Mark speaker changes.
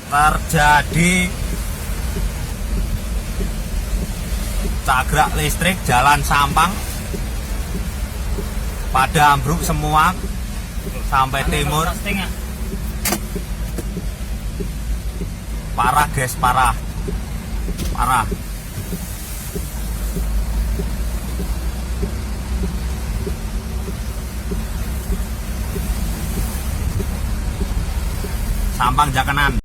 Speaker 1: terjadi cagrak listrik Jalan Sampang pada ambruk semua sampai timur. Parah guys, parah. Sampang Jakanan.